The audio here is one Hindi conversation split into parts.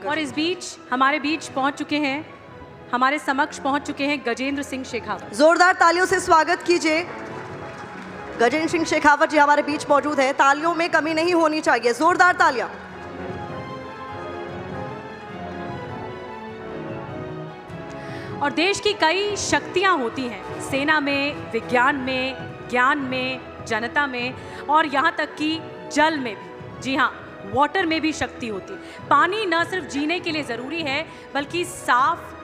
और इस बीच हमारे बीच पहुंच चुके हैं, हमारे समक्ष पहुंच चुके हैं गजेंद्र सिंह शेखावत। जोरदार तालियों से स्वागत कीजिए। गजेंद्र सिंह शेखावत जी हमारे बीच मौजूद हैं। तालियों में कमी नहीं होनी चाहिए, जोरदार तालियां। और देश की कई शक्तियां होती हैं, सेना में, विज्ञान में, ज्ञान में, जनता में और यहाँ तक कि जल में भी। जी हाँ, वाटर में भी शक्ति होती है। पानी न सिर्फ जीने के लिए ज़रूरी है, बल्कि साफ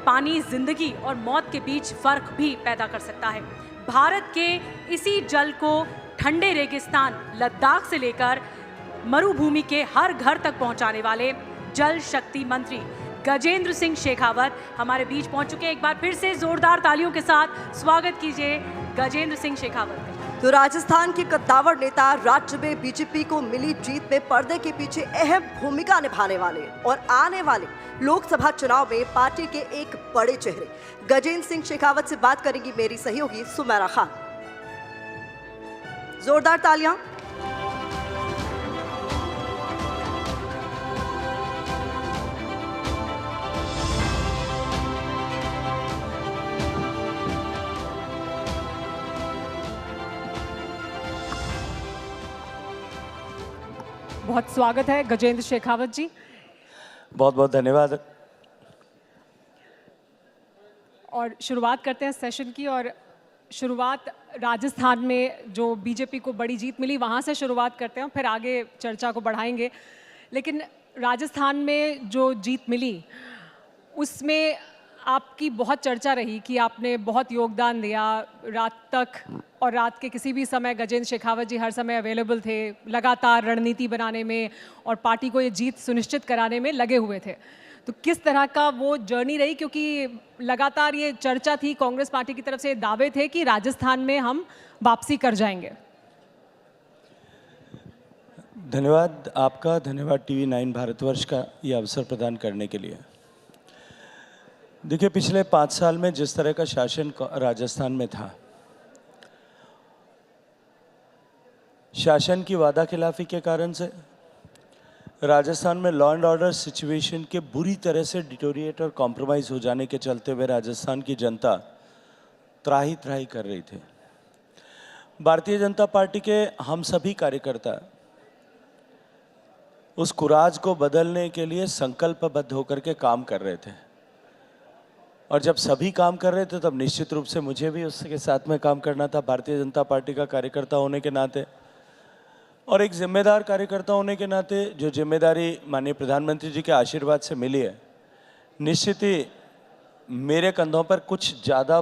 पानी जिंदगी और मौत के बीच फ़र्क भी पैदा कर सकता है। भारत के इसी जल को ठंडे रेगिस्तान लद्दाख से लेकर मरुभूमि के हर घर तक पहुंचाने वाले जल शक्ति मंत्री गजेंद्र सिंह शेखावत हमारे बीच पहुंच चुके हैं। एक बार फिर से जोरदार तालियों के साथ स्वागत कीजिए गजेंद्र सिंह शेखावत का। तो राजस्थान के कद्दावर नेता, राज्य में बीजेपी को मिली जीत में पर्दे के पीछे अहम भूमिका निभाने वाले और आने वाले लोकसभा चुनाव में पार्टी के एक बड़े चेहरे गजेंद्र सिंह शेखावत से बात करेंगी मेरी सहयोगी सुमेरा खान। जोरदार तालियां। बहुत स्वागत है गजेंद्र शेखावत जी। बहुत बहुत धन्यवाद। और शुरुआत करते हैं सेशन की, और शुरुआत राजस्थान में जो बीजेपी को बड़ी जीत मिली वहाँ से शुरुआत करते हैं, फिर आगे चर्चा को बढ़ाएंगे। लेकिन राजस्थान में जो जीत मिली उसमें आपकी बहुत चर्चा रही कि आपने बहुत योगदान दिया रात तक, और रात के किसी भी समय गजेंद्र शेखावत जी हर समय अवेलेबल थे, लगातार रणनीति बनाने में और पार्टी को ये जीत सुनिश्चित कराने में लगे हुए थे। तो किस तरह का वो जर्नी रही, क्योंकि लगातार ये चर्चा थी, कांग्रेस पार्टी की तरफ से दावे थे कि राजस्थान में हम वापसी कर जाएंगे। धन्यवाद आपका, धन्यवाद टीवी 9 भारतवर्ष का ये अवसर प्रदान करने के लिए। देखिए, पिछले 5 साल में जिस तरह का शासन राजस्थान में था, शासन की वादा खिलाफी के कारण से राजस्थान में लॉ एंड ऑर्डर सिचुएशन के बुरी तरह से डिटोरिएट और कॉम्प्रोमाइज़ हो जाने के चलते हुए राजस्थान की जनता त्राही त्राही कर रही थी। भारतीय जनता पार्टी के हम सभी कार्यकर्ता उस कुराज को बदलने के लिए संकल्पबद्ध होकर के काम कर रहे थे, और जब सभी काम कर रहे थे तब निश्चित रूप से मुझे भी उसके साथ में काम करना था, भारतीय जनता पार्टी का कार्यकर्ता होने के नाते और एक जिम्मेदार कार्यकर्ता होने के नाते। जो जिम्मेदारी माननीय प्रधानमंत्री जी के आशीर्वाद से मिली है, निश्चित ही मेरे कंधों पर कुछ ज़्यादा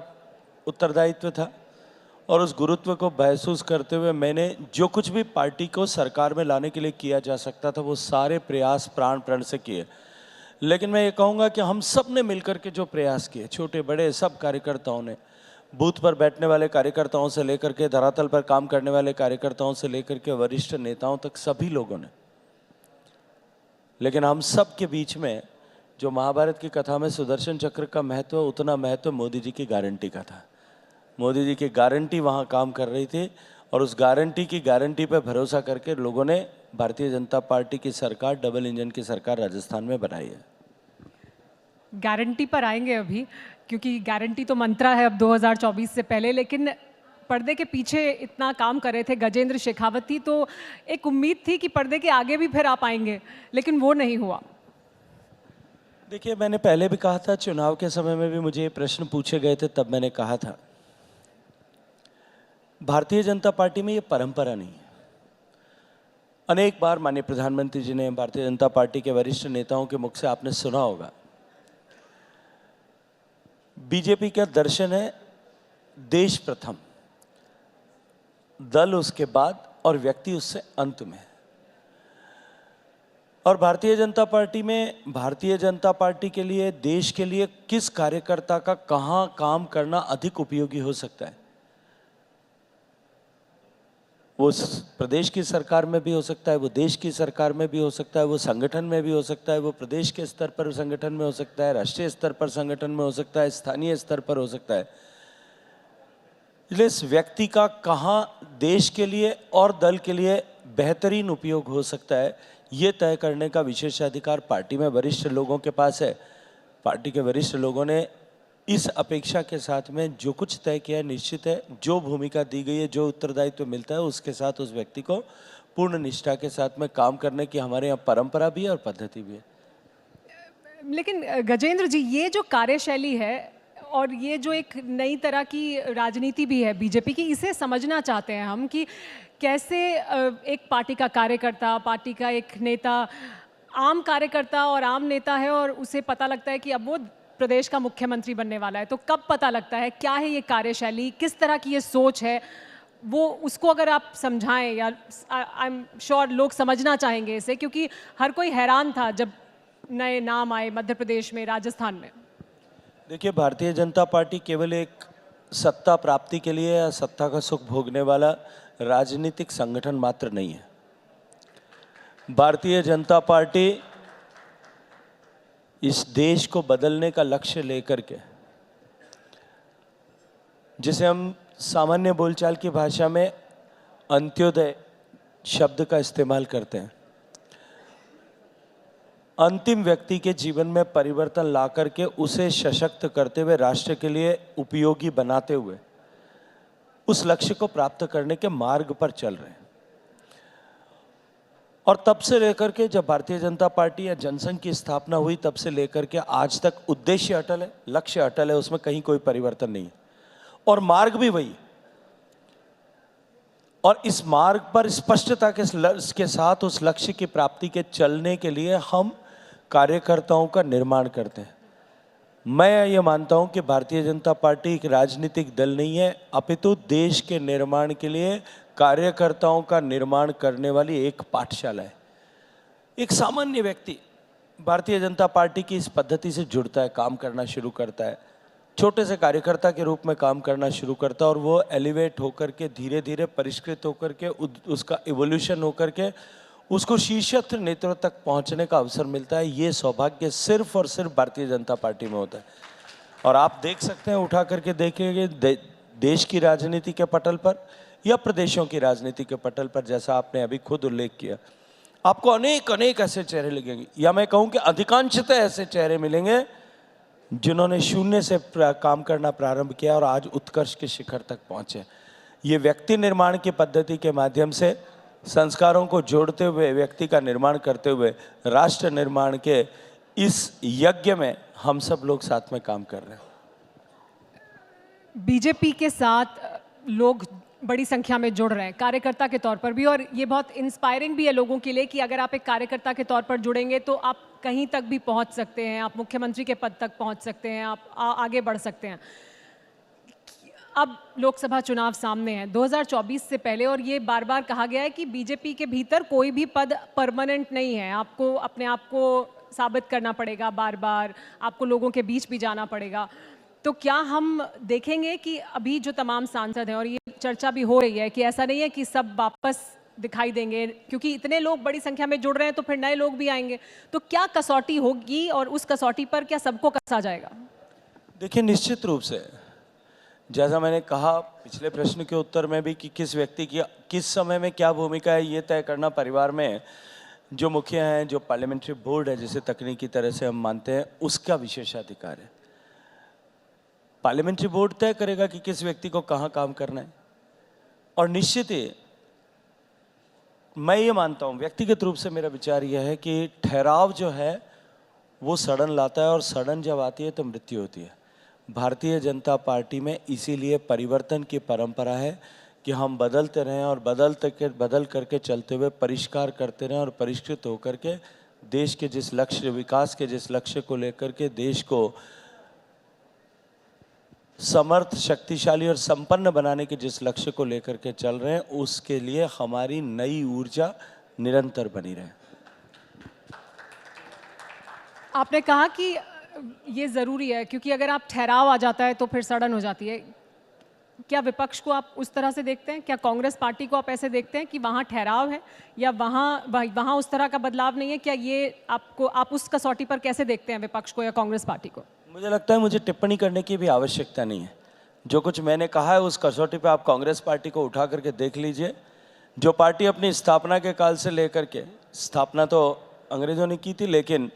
उत्तरदायित्व था, और उस गुरुत्व को महसूस करते हुए मैंने जो कुछ भी पार्टी को सरकार में लाने के लिए किया जा सकता था वो सारे प्रयास प्राण प्रण से किए। लेकिन मैं ये कहूँगा कि हम सब ने मिलकर के जो प्रयास किए, छोटे बड़े सब कार्यकर्ताओं ने, बूथ पर बैठने वाले कार्यकर्ताओं से लेकर के धरातल पर काम करने वाले कार्यकर्ताओं से लेकर के वरिष्ठ नेताओं तक, सभी लोगों ने। लेकिन हम सब के बीच में जो महाभारत की कथा में सुदर्शन चक्र का महत्व, उतना महत्व मोदी जी की गारंटी का था। मोदी जी की गारंटी वहाँ काम कर रही थी, और उस गारंटी की गारंटी पर भरोसा करके लोगों ने भारतीय जनता पार्टी की सरकार, डबल इंजन की सरकार राजस्थान में बनाई है। गारंटी पर आएंगे अभी, क्योंकि गारंटी तो मंत्रा है अब 2024 से पहले, लेकिन पर्दे के पीछे इतना काम कर रहे थे गजेंद्र शेखावत थी, तो एक उम्मीद थी कि पर्दे के आगे भी फिर आप आएंगे, लेकिन वो नहीं हुआ। देखिए, मैंने पहले भी कहा था, चुनाव के समय में भी मुझे ये प्रश्न पूछे गए थे, तब मैंने कहा था भारतीय जनता पार्टी में ये परंपरा नहीं है। अनेक बार माननीय प्रधानमंत्री जी ने, भारतीय जनता पार्टी के वरिष्ठ नेताओं के मुख से आपने सुना होगा, बीजेपी का दर्शन है देश प्रथम, दल उसके बाद और व्यक्ति उससे अंत में। और भारतीय जनता पार्टी में, भारतीय जनता पार्टी के लिए, देश के लिए किस कार्यकर्ता का कहाँ काम करना अधिक उपयोगी हो सकता है, वो प्रदेश की सरकार में भी हो सकता है, वो देश की सरकार में भी हो सकता है, वो संगठन में भी हो सकता है, वो प्रदेश के स्तर पर संगठन में हो सकता है, राष्ट्रीय स्तर पर संगठन में हो सकता है, स्थानीय स्तर पर हो सकता है। इसलिए इस व्यक्ति का कहाँ देश के लिए और दल के लिए बेहतरीन उपयोग हो सकता है, ये तय करने का विशेषाधिकार पार्टी में वरिष्ठ लोगों के पास है। पार्टी के वरिष्ठ लोगों ने इस अपेक्षा के साथ में जो कुछ तय किया है, निश्चित है जो भूमिका दी गई है, जो उत्तरदायित्व मिलता है, उसके साथ उस व्यक्ति को पूर्ण निष्ठा के साथ में काम करने की हमारे यहाँ परंपरा भी है और पद्धति भी है। लेकिन गजेंद्र जी, ये जो कार्यशैली है और ये जो एक नई तरह की राजनीति भी है बीजेपी की, इसे समझना चाहते हैं हम कि कैसे एक पार्टी का कार्यकर्ता, पार्टी का एक नेता, आम कार्यकर्ता और आम नेता है और उसे पता लगता है कि अब वो प्रदेश का मुख्यमंत्री बनने वाला है। तो कब पता लगता है, क्या है ये कार्यशैली, किस तरह की ये सोच है, वो उसको अगर आप समझाएं, या आई एम श्योर लोग समझना चाहेंगे इसे, क्योंकि हर कोई हैरान था जब नए नाम आए मध्य प्रदेश में, राजस्थान में। देखिए, भारतीय जनता पार्टी केवल एक सत्ता प्राप्ति के लिए या सत्ता का सुख भोगने वाला राजनीतिक संगठन मात्र नहीं है। भारतीय जनता पार्टी इस देश को बदलने का लक्ष्य लेकर के, जिसे हम सामान्य बोलचाल की भाषा में अंत्योदय शब्द का इस्तेमाल करते हैं, अंतिम व्यक्ति के जीवन में परिवर्तन ला करके उसे सशक्त करते हुए, राष्ट्र के लिए उपयोगी बनाते हुए उस लक्ष्य को प्राप्त करने के मार्ग पर चल रहे हैं। और तब से लेकर के जब भारतीय जनता पार्टी या जनसंघ की स्थापना हुई, तब से लेकर के आज तक उद्देश्य अटल है, लक्ष्य अटल है, उसमें कहीं कोई परिवर्तन नहीं है और मार्ग भी वही। और इस मार्ग पर स्पष्टता के साथ उस लक्ष्य की प्राप्ति के चलने के लिए हम कार्यकर्ताओं का निर्माण करते हैं। मैं ये मानता हूं कि भारतीय जनता पार्टी एक राजनीतिक दल नहीं है, अपितु देश के निर्माण के लिए कार्यकर्ताओं का निर्माण करने वाली एक पाठशाला है। एक सामान्य व्यक्ति भारतीय जनता पार्टी की इस पद्धति से जुड़ता है, काम करना शुरू करता है, छोटे से कार्यकर्ता के रूप में काम करना शुरू करता है और वो एलिवेट होकर के धीरे धीरे परिष्कृत होकर के उसका इवोल्यूशन होकर के उसको शीर्षस्थ नेतृत्व तक पहुंचने का अवसर मिलता है। ये सौभाग्य सिर्फ और सिर्फ भारतीय जनता पार्टी में होता है। और आप देख सकते हैं, उठा करके देखेंगे देश की राजनीति के पटल पर या प्रदेशों की राजनीति के पटल पर, जैसा आपने अभी खुद उल्लेख किया, आपको अनेक अनेक ऐसे चेहरे लगेंगे, या मैं कहूँ कि अधिकांशतः ऐसे चेहरे मिलेंगे जिन्होंने शून्य से काम करना प्रारंभ किया और आज उत्कर्ष के शिखर तक पहुँचे। ये व्यक्ति निर्माण की पद्धति के माध्यम से संस्कारों को जोड़ते हुए, व्यक्ति का निर्माण करते हुए राष्ट्र निर्माण के इस यज्ञ में हम सब लोग साथ में काम कर रहे हैं। बीजेपी के साथ लोग बड़ी संख्या में जुड़ रहे हैं कार्यकर्ता के तौर पर भी, और ये बहुत इंस्पायरिंग भी है लोगों के लिए कि अगर आप एक कार्यकर्ता के तौर पर जुड़ेंगे तो आप कहीं तक भी पहुंच सकते हैं, आप मुख्यमंत्री के पद तक पहुंच सकते हैं, आप आगे बढ़ सकते हैं। अब लोकसभा चुनाव सामने है 2024 से पहले, और ये बार बार कहा गया है कि बीजेपी के भीतर कोई भी पद परमानेंट नहीं है, आपको अपने आप को साबित करना पड़ेगा, बार बार आपको लोगों के बीच भी जाना पड़ेगा। तो क्या हम देखेंगे कि अभी जो तमाम सांसद हैं, और ये चर्चा भी हो रही है कि ऐसा नहीं है कि सब वापस दिखाई देंगे, क्योंकि इतने लोग बड़ी संख्या में जुड़ रहे हैं तो फिर नए लोग भी आएंगे, तो क्या कसौटी होगी और उस कसौटी पर क्या सबको कसा जाएगा? देखिए, निश्चित रूप से जैसा मैंने कहा पिछले प्रश्न के उत्तर में भी कि किस व्यक्ति की किस समय में क्या भूमिका है, ये तय करना परिवार में जो मुखिया हैं, जो पार्लियामेंट्री बोर्ड है जिसे तकनीकी तरह से हम मानते हैं, उसका विशेषाधिकार है। पार्लियामेंट्री बोर्ड तय करेगा कि किस व्यक्ति को कहाँ काम करना है। और निश्चित ही मैं ये मानता हूँ, व्यक्तिगत रूप से मेरा विचार यह है कि ठहराव जो है वो सड़न लाता है, और सड़न जब आती है तो मृत्यु होती है। भारतीय जनता पार्टी में इसीलिए परिवर्तन की परंपरा है कि हम बदलते रहें और बदल करके चलते हुए परिष्कार करते रहें और परिष्कृत होकर के देश के जिस लक्ष्य, विकास के जिस लक्ष्य को लेकर के देश को समर्थ, शक्तिशाली और संपन्न बनाने के जिस लक्ष्य को लेकर के चल रहे हैं, उसके लिए हमारी नई ऊर्जा निरंतर बनी रहे। आपने कहा कि ये ज़रूरी है, क्योंकि अगर आप ठहराव आ जाता है तो फिर सड़न हो जाती है। क्या विपक्ष को आप उस तरह से देखते हैं? क्या कांग्रेस पार्टी को आप ऐसे देखते हैं कि वहाँ ठहराव है या वहाँ उस तरह का बदलाव नहीं है? क्या ये आप उस कसौटी पर कैसे देखते हैं विपक्ष को या कांग्रेस पार्टी को? मुझे लगता है मुझे टिप्पणी करने की भी आवश्यकता नहीं है। जो कुछ मैंने कहा है उस कसौटी पे आप कांग्रेस पार्टी को उठा करके देख लीजिए। जो पार्टी अपनी स्थापना के काल से लेकर के, स्थापना तो अंग्रेजों ने की थी, लेकिन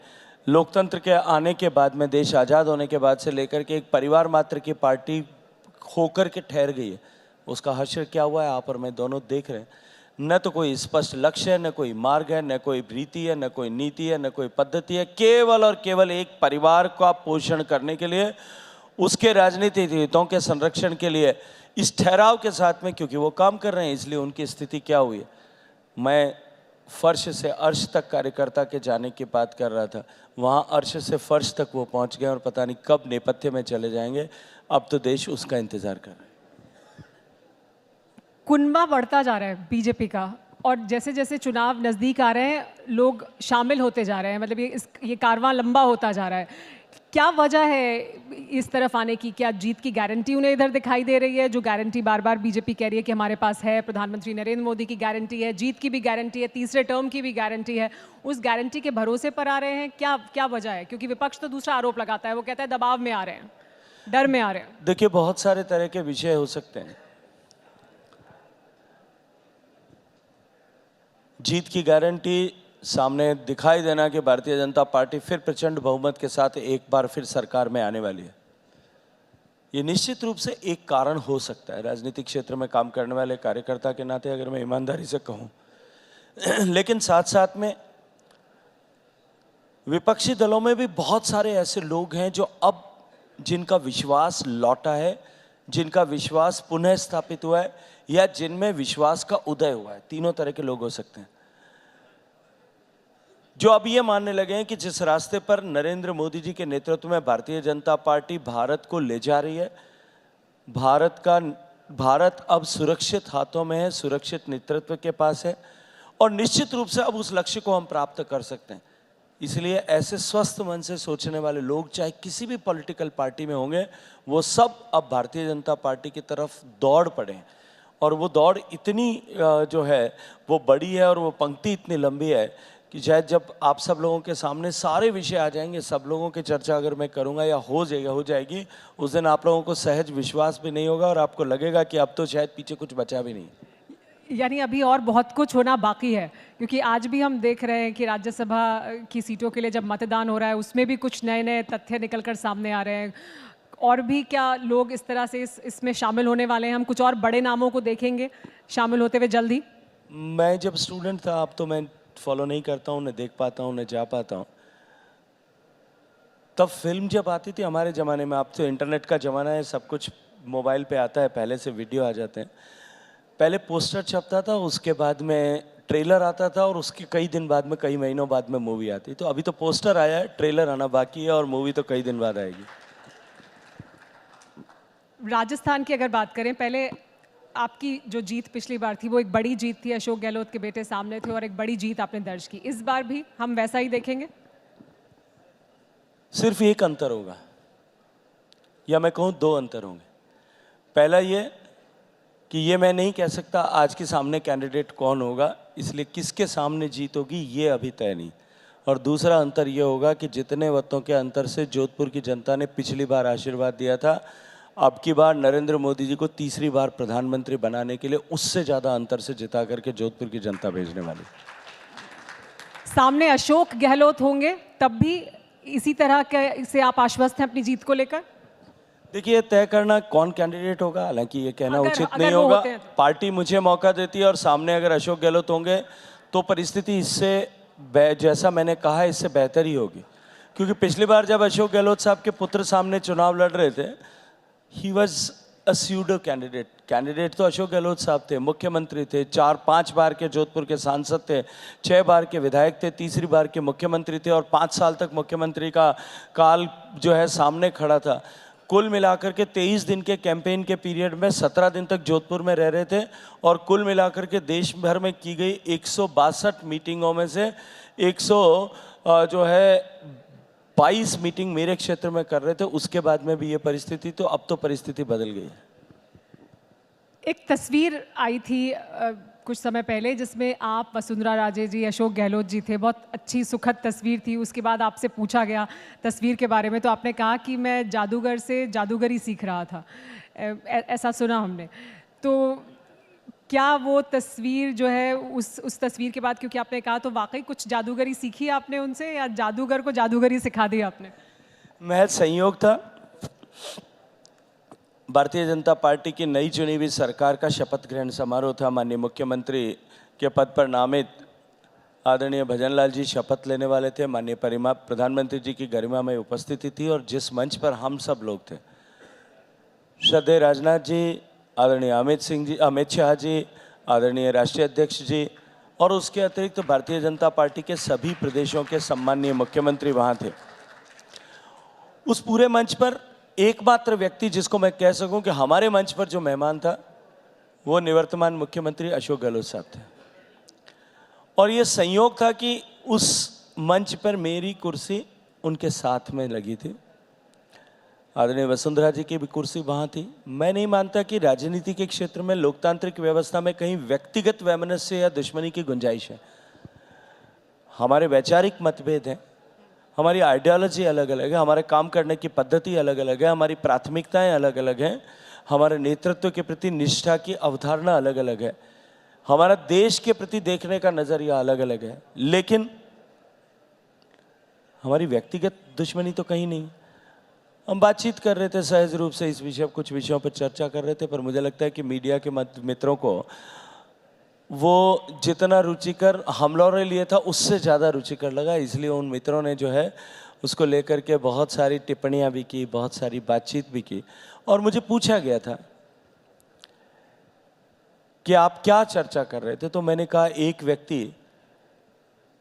लोकतंत्र के आने के बाद में, देश आज़ाद होने के बाद से लेकर के एक परिवार मात्र की पार्टी होकर के ठहर गई है, उसका हश्र क्या हुआ है आप और मैं दोनों देख रहे हैं। न तो कोई स्पष्ट लक्ष्य है, न कोई मार्ग है, न कोई रीति है, न कोई नीति है, न कोई पद्धति है। केवल और केवल एक परिवार का पोषण करने के लिए, उसके राजनीतिक हितों के संरक्षण के लिए इस ठहराव के साथ में, क्योंकि वो काम कर रहे हैं, इसलिए उनकी स्थिति क्या हुई है। मैं फर्श से अर्श तक कार्यकर्ता के जाने की बात कर रहा था, वहाँ अर्श से फर्श तक वो पहुँच गए और पता नहीं कब नेपथ्य में चले जाएंगे। अब तो देश उसका इंतज़ार कर रहा है। कुनबा बढ़ता जा रहा है बीजेपी का, और जैसे जैसे चुनाव नज़दीक आ रहे हैं लोग शामिल होते जा रहे हैं, मतलब ये कारवां लंबा होता जा रहा है। क्या वजह है इस तरफ आने की? क्या जीत की गारंटी उन्हें इधर दिखाई दे रही है, जो गारंटी बार बार बीजेपी कह रही है कि हमारे पास है? प्रधानमंत्री नरेंद्र मोदी की गारंटी है, जीत की भी गारंटी है, तीसरे टर्म की भी गारंटी है। उस गारंटी के भरोसे पर आ रहे हैं? क्या वजह है? क्योंकि विपक्ष तो दूसरा आरोप लगाता है, वो कहता है दबाव में आ रहे हैं, डर में आ रहे हैं। देखिए, बहुत सारे तरह के विषय हो सकते हैं। जीत की गारंटी सामने दिखाई देना कि भारतीय जनता पार्टी फिर प्रचंड बहुमत के साथ एक बार फिर सरकार में आने वाली है, ये निश्चित रूप से एक कारण हो सकता है राजनीतिक क्षेत्र में काम करने वाले कार्यकर्ता के नाते, अगर मैं ईमानदारी से कहूँ। लेकिन साथ साथ में विपक्षी दलों में भी बहुत सारे ऐसे लोग हैं जो अब जिनका विश्वास लौटा है, जिनका विश्वास पुनः स्थापित हुआ है, या जिनमें विश्वास का उदय हुआ है। तीनों तरह के लोग हो सकते हैं जो अब ये मानने लगे हैं कि जिस रास्ते पर नरेंद्र मोदी जी के नेतृत्व में भारतीय जनता पार्टी भारत को ले जा रही है, भारत अब सुरक्षित हाथों में है, सुरक्षित नेतृत्व के पास है, और निश्चित रूप से अब उस लक्ष्य को हम प्राप्त कर सकते हैं। इसलिए ऐसे स्वस्थ मन से सोचने वाले लोग चाहे किसी भी पॉलिटिकल पार्टी में होंगे, वो सब अब भारतीय जनता पार्टी की तरफ दौड़ पड़े हैं। और वो दौड़ इतनी जो है वो बड़ी है, और वो पंक्ति इतनी लंबी है कि शायद जब आप सब लोगों के सामने सारे विषय आ जाएंगे, सब लोगों की चर्चा अगर मैं करूंगा या हो जाएगी, उस दिन आप लोगों को सहज विश्वास भी नहीं होगा और आपको लगेगा कि अब तो शायद पीछे कुछ बचा भी नहीं। यानी अभी और बहुत कुछ होना बाकी है, क्योंकि आज भी हम देख रहे हैं कि राज्यसभा की सीटों के लिए जब मतदान हो रहा है उसमें भी कुछ नए नए तथ्य निकल कर सामने आ रहे हैं। और भी क्या लोग इस तरह से इसमें शामिल होने वाले हैं? हम कुछ और बड़े नामों को देखेंगे शामिल होते हुए जल्दी? मैं जब स्टूडेंट था, अब तो मैं फॉलो नहीं करता हूँ, न देख पाता हूँ, न जा पाता हूँ। तब फिल्म जब आती थी हमारे ज़माने में, अब तो इंटरनेट का ज़माना है, सब कुछ मोबाइल पे आता है, पहले से वीडियो आ जाते हैं। पहले पोस्टर छपता था, उसके बाद में ट्रेलर आता था, और उसके कई दिन बाद में, कई महीनों बाद में मूवी आती। तो अभी तो पोस्टर आया है, ट्रेलर आना बाकी है, और मूवी तो कई दिन बाद आएगी। राजस्थान की अगर बात करें, पहले आपकी जो जीत पिछली बार थी वो एक बड़ी जीत थी, अशोक गहलोत के बेटे सामने थे और एक बड़ी जीत आपने दर्ज की। इस बार भी हम वैसा ही देखेंगे? सिर्फ एक अंतर होगा, या मैं कहूँ दो अंतर होंगे। पहला ये कि ये मैं नहीं कह सकता आज के सामने कैंडिडेट कौन होगा, इसलिए किसके सामने जीत होगी ये अभी तय नहीं। और दूसरा अंतर ये होगा कि जितने वोटों के अंतर से जोधपुर की जनता ने पिछली बार आशीर्वाद दिया था, अब की बार नरेंद्र मोदी जी को तीसरी बार प्रधानमंत्री बनाने के लिए उससे ज़्यादा अंतर से जिता करके जोधपुर की जनता भेजने वाली। सामने अशोक गहलोत होंगे, तब भी इसी तरह के से आप आश्वस्त हैं अपनी जीत को लेकर? देखिए, तय करना कौन कैंडिडेट होगा, हालांकि ये कहना उचित नहीं होगा। पार्टी मुझे मौका देती है और सामने अगर अशोक गहलोत होंगे तो परिस्थिति इससे, जैसा मैंने कहा, इससे बेहतर ही होगी। क्योंकि पिछली बार जब अशोक गहलोत साहब के पुत्र सामने चुनाव लड़ रहे थे, he was a pseudo candidate तो अशोक गहलोत साहब थे, मुख्यमंत्री थे, 4-5 बार के जोधपुर के सांसद थे, 6 बार के विधायक थे, तीसरी बार के मुख्यमंत्री थे, और 5 साल तक मुख्यमंत्री का काल जो है सामने खड़ा था। कुल मिलाकर के 23 दिन के कैंपेन के पीरियड में 17 दिन तक जोधपुर में रह रहे थे, और कुल मिलाकर के देश भर में की गई 162 मीटिंगों में से 22 मीटिंग मेरे क्षेत्र में कर रहे थे। उसके बाद में भी ये परिस्थिति, तो अब तो परिस्थिति बदल गई है। एक तस्वीर आई थी कुछ समय पहले जिसमें आप, वसुंधरा राजे जी, अशोक गहलोत जी थे। बहुत अच्छी सुखद तस्वीर थी। उसके बाद आपसे पूछा गया तस्वीर के बारे में, तो आपने कहा कि मैं जादूगर से जादूगरी सीख रहा था। ऐसा सुना हमने। तो क्या वो तस्वीर जो है उस तस्वीर के बाद, क्योंकि आपने कहा तो वाकई कुछ जादूगरी सीखी आपने उनसे, या जादूगर को जादूगरी सिखा दी आपने? महज संयोग था। भारतीय जनता पार्टी की नई चुनी हुई सरकार का शपथ ग्रहण समारोह था। माननीय मुख्यमंत्री के पद पर नामित आदरणीय भजनलाल जी शपथ लेने वाले थे। माननीय प्रधानमंत्री जी की गरिमा में उपस्थिति थी और जिस मंच पर हम सब लोग थे, श्रद्धेय राजनाथ जी, आदरणीय अमित शाह जी, आदरणीय राष्ट्रीय अध्यक्ष जी और उसके अतिरिक्त भारतीय जनता पार्टी के सभी प्रदेशों के सम्माननीय मुख्यमंत्री वहाँ थे। उस पूरे मंच पर एकमात्र व्यक्ति जिसको मैं कह सकूं कि हमारे मंच पर जो मेहमान था वो निवर्तमान मुख्यमंत्री अशोक गहलोत साहब थे। और ये संयोग था कि उस मंच पर मेरी कुर्सी उनके साथ में लगी थी। आदरणीय वसुंधरा जी की भी कुर्सी वहाँ थी। मैं नहीं मानता कि राजनीति के क्षेत्र में, लोकतांत्रिक व्यवस्था में कहीं व्यक्तिगत वैमनस्य या दुश्मनी की गुंजाइश है। हमारे वैचारिक मतभेद हैं, हमारी आइडियोलॉजी अलग अलग है, हमारे काम करने की पद्धति अलग अलग है, हमारी प्राथमिकताएं अलग अलग हैं, हमारे नेतृत्व के प्रति निष्ठा की अवधारणा अलग अलग है, हमारा देश के प्रति देखने का नजरिया अलग अलग है, लेकिन हमारी व्यक्तिगत दुश्मनी तो कहीं नहीं। हम बातचीत कर रहे थे सहज रूप से इस विषय, कुछ विषयों पर चर्चा कर रहे थे, पर मुझे लगता है कि मीडिया के मित्रों को वो जितना रुचिकर हम लोगों ने लिए था उससे ज़्यादा रुचिकर लगा। इसलिए उन मित्रों ने जो है उसको लेकर के बहुत सारी टिप्पणियां भी की, बहुत सारी बातचीत भी की। और मुझे पूछा गया था कि आप क्या चर्चा कर रहे थे, तो मैंने कहा एक व्यक्ति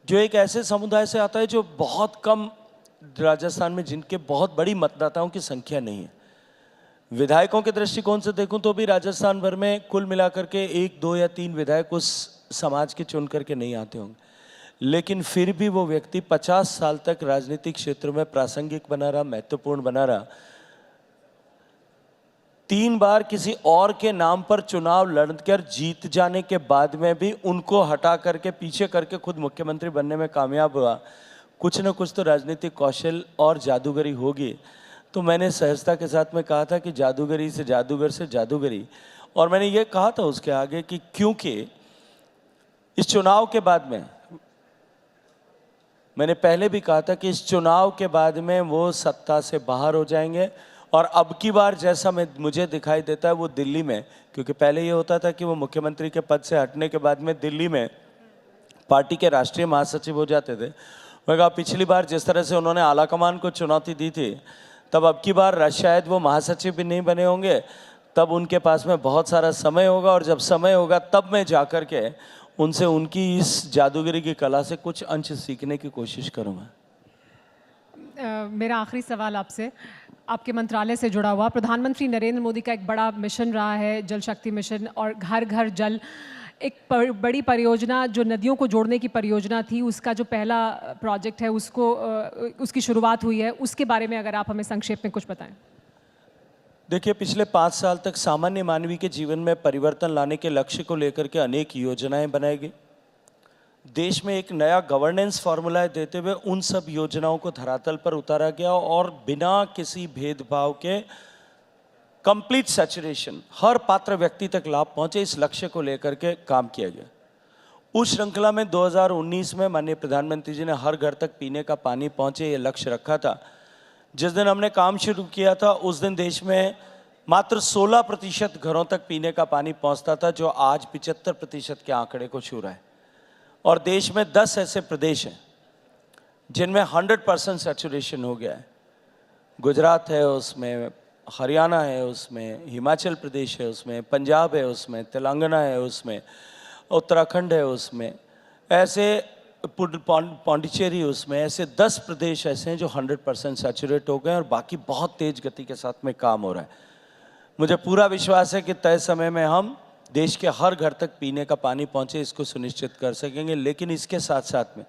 जो एक ऐसे समुदाय से आता है जो बहुत कम राजस्थान में, जिनके बहुत बड़ी मतदाताओं की संख्या नहीं है। विधायकों के दृष्टिकोण से देखूं तो भी राजस्थान भर में कुल मिलाकर के 1, 2 या 3 विधायक उस समाज के चुन करके नहीं आते होंगे, लेकिन फिर भी वो व्यक्ति 50 साल तक राजनीतिक क्षेत्र में प्रासंगिक बना रहा, महत्वपूर्ण बना रहा। 3 बार किसी और के नाम पर चुनाव लड़कर जीत जाने के बाद में भी उनको हटा करके पीछे करके खुद मुख्यमंत्री बनने में कामयाब हुआ। कुछ न कुछ तो राजनीतिक कौशल और जादूगरी होगी। तो मैंने सहजता के साथ में कहा था कि जादूगरी से जादूगर से जादूगरी, और मैंने ये कहा था उसके आगे कि क्योंकि इस चुनाव के बाद में, मैंने पहले भी कहा था कि इस चुनाव के बाद में वो सत्ता से बाहर हो जाएंगे और अब की बार जैसा मुझे दिखाई देता है वो दिल्ली में, क्योंकि पहले ये होता था कि वो मुख्यमंत्री के पद से हटने के बाद में दिल्ली में पार्टी के राष्ट्रीय महासचिव हो जाते थे। मैं कहा पिछली बार जिस तरह से उन्होंने आलाकमान को चुनौती दी थी, तब अब की बार शायद वो महासचिव भी नहीं बने होंगे, तब उनके पास में बहुत सारा समय होगा और जब समय होगा तब मैं जाकर के उनसे उनकी इस जादूगरी की कला से कुछ अंश सीखने की कोशिश करूँगा। मेरा आखिरी सवाल आपसे, आपके मंत्रालय से जुड़ा हुआ, प्रधानमंत्री नरेंद्र मोदी का एक बड़ा मिशन रहा है जल शक्ति मिशन, और घर घर जल एक बड़ी परियोजना जो नदियों को जोड़ने की परियोजना थी, उसका जो पहला प्रोजेक्ट है उसकी शुरुआत हुई है, उसके बारे में अगर आप हमें संक्षेप में कुछ बताएं। देखिए, पिछले 5 साल तक सामान्य मानवीय के जीवन में परिवर्तन लाने के लक्ष्य को लेकर के अनेक योजनाएं बनाई गई। देश में एक नया गवर्नेंस फॉर्मूला देते हुए उन सब योजनाओं को धरातल पर उतारा गया और बिना किसी भेदभाव के कंप्लीट सैचुरेशन, हर पात्र व्यक्ति तक लाभ पहुंचे, इस लक्ष्य को लेकर के काम किया गया। उस श्रृंखला में 2019 में माननीय प्रधानमंत्री जी ने हर घर तक पीने का पानी पहुंचे ये लक्ष्य रखा था। जिस दिन हमने काम शुरू किया था उस दिन देश में मात्र 16% घरों तक पीने का पानी पहुंचता था, जो आज 75% के आंकड़े को छू रहा है। और देश में 10 ऐसे प्रदेश हैं जिनमें 100% सैचुरेशन हो गया है। गुजरात है उसमें, हरियाणा है उसमें, हिमाचल प्रदेश है उसमें, पंजाब है उसमें, तेलंगाना है उसमें, उत्तराखंड है उसमें, ऐसे पौंडीचेरी उसमें, ऐसे 10 प्रदेश ऐसे हैं जो 100% सैचुरेट हो गए और बाकी बहुत तेज गति के साथ में काम हो रहा है। मुझे पूरा विश्वास है कि तय समय में हम देश के हर घर तक पीने का पानी पहुंचे, इसको सुनिश्चित कर सकेंगे। लेकिन इसके साथ साथ में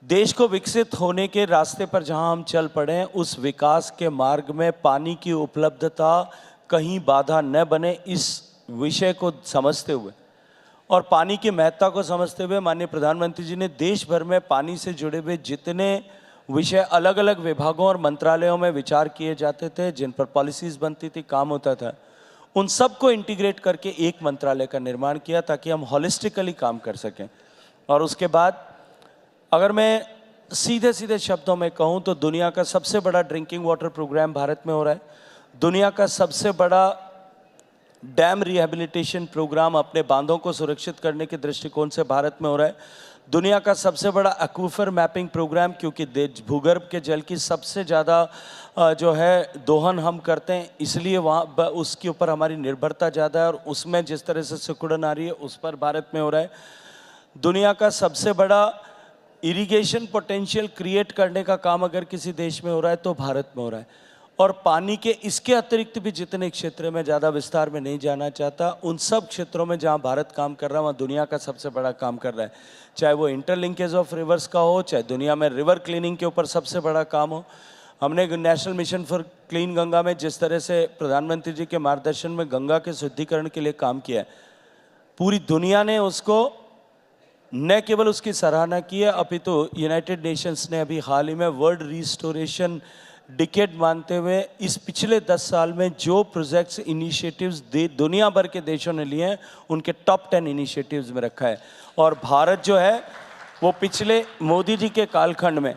देश को विकसित होने के रास्ते पर जहां हम चल पड़े हैं, उस विकास के मार्ग में पानी की उपलब्धता कहीं बाधा न बने, इस विषय को समझते हुए और पानी की महत्ता को समझते हुए माननीय प्रधानमंत्री जी ने देश भर में पानी से जुड़े हुए जितने विषय अलग अलग विभागों और मंत्रालयों में विचार किए जाते थे, जिन पर पॉलिसीज़ बनती थी, काम होता था, उन सबको इंटीग्रेट करके एक मंत्रालय का निर्माण किया ताकि हम हॉलिस्टिकली काम कर सकें। और उसके बाद अगर मैं सीधे सीधे शब्दों में कहूँ तो दुनिया का सबसे बड़ा ड्रिंकिंग वाटर प्रोग्राम भारत में हो रहा है। दुनिया का सबसे बड़ा डैम रिहेबिलिटेशन प्रोग्राम अपने बांधों को सुरक्षित करने के दृष्टिकोण से भारत में हो रहा है। दुनिया का सबसे बड़ा एक्वीफर मैपिंग प्रोग्राम, क्योंकि भूगर्भ के जल की सबसे ज़्यादा जो है दोहन हम करते हैं, इसलिए वहाँ उसके ऊपर हमारी निर्भरता ज़्यादा है और उसमें जिस तरह से सिकुड़न आ रही है उस पर भारत में हो रहा है। दुनिया का सबसे बड़ा इरिगेशन पोटेंशियल क्रिएट करने का काम अगर किसी देश में हो रहा है तो भारत में हो रहा है। और पानी के इसके अतिरिक्त भी जितने क्षेत्र में ज़्यादा विस्तार में नहीं जाना चाहता, उन सब क्षेत्रों में जहाँ भारत काम कर रहा है वहाँ दुनिया का सबसे बड़ा काम कर रहा है। चाहे वो इंटरलिंकेज ऑफ रिवर्स का हो, चाहे दुनिया में रिवर क्लीनिंग के ऊपर सबसे बड़ा काम हो। हमने national mission for clean Ganga में जिस तरह से प्रधानमंत्री जी के मार्गदर्शन में गंगा के शुद्धिकरण के लिए काम किया है, पूरी दुनिया ने उसको न केवल उसकी सराहना की है, अपितु यूनाइटेड नेशंस ने अभी हाल ही में वर्ल्ड रिस्टोरेशन डिकेड मानते हुए इस पिछले 10 साल में जो प्रोजेक्ट्स इनिशिएटिव्स दुनिया भर के देशों ने लिए हैं उनके टॉप 10 इनिशिएटिव्स में रखा है। और भारत जो है वो पिछले मोदी जी के कालखंड में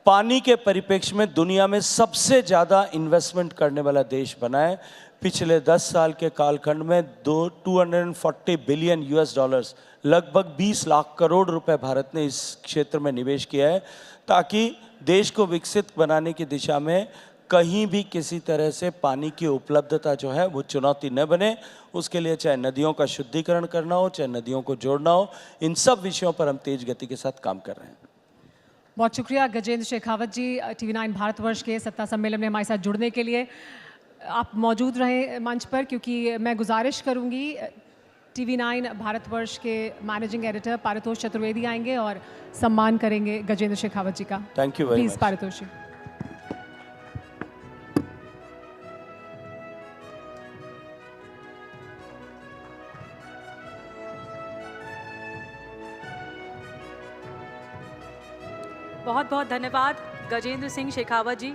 पानी के परिप्रेक्ष्य में दुनिया में सबसे ज़्यादा इन्वेस्टमेंट करने वाला देश बना है। पिछले 10 साल के कालखंड में 240 बिलियन US डॉलर्स, लगभग 20 लाख करोड़ रुपए भारत ने इस क्षेत्र में निवेश किया है ताकि देश को विकसित बनाने की दिशा में कहीं भी किसी तरह से पानी की उपलब्धता जो है वो चुनौती न बने। उसके लिए चाहे नदियों का शुद्धिकरण करना हो, चाहे नदियों को जोड़ना हो, इन सब विषयों पर हम तेज गति के साथ काम कर रहे हैं। बहुत शुक्रिया गजेंद्र शेखावत जी, TV9 भारतवर्ष के सत्ता सम्मेलन में हमारे साथ जुड़ने के लिए। आप मौजूद रहें मंच पर, क्योंकि मैं गुजारिश करूंगी TV9 भारतवर्ष के मैनेजिंग एडिटर पारितोष चतुर्वेदी आएंगे और सम्मान करेंगे गजेंद्र शेखावत जी का। Thank you very please much. Paritosh ji. बहुत बहुत धन्यवाद गजेंद्र सिंह शेखावत जी।